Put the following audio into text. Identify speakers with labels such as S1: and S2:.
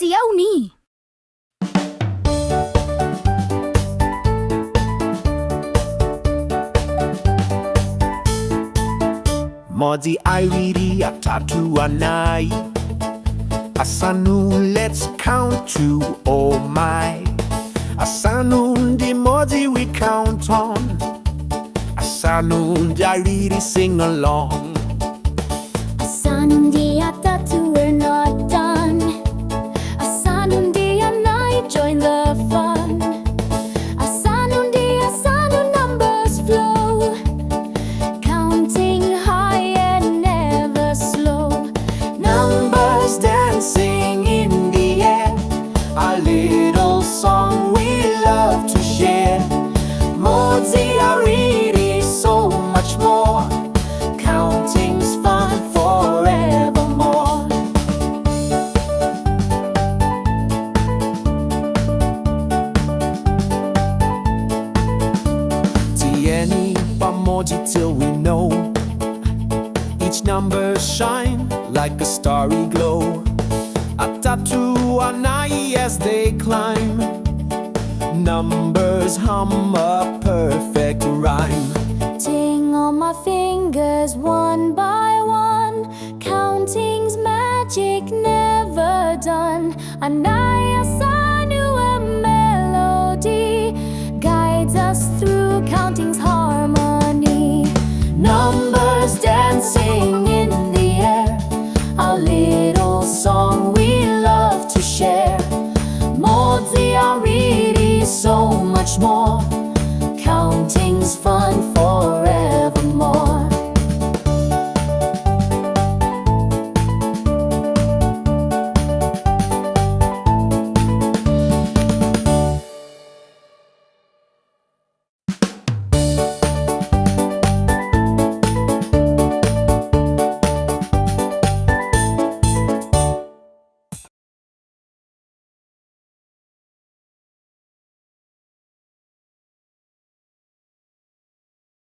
S1: จียวนี่
S2: Modzi I really a tattoo anai Asanu let's count to oh my Asanundi Modzi we count on Asanundi I really sing along
S1: Asanundi atatu we're not done Asanundi and I join the fun Asanundi Asanu numbers flow Counting high and never slow
S2: Numbers dancing in the air A little song we love to share Modzi are really so much more Counting's fun forevermore Tieni pa Modzi till we know Each number shine like a starry glow A tattoo an eye as they climb Numbers hum a perfect rhyme
S1: Ting on my fingers one by one Counting's magic never done Anaya Sanu a melody Guides us through counting's harmony Numbers dancing in the air A little song we love to share Modzi are really so much more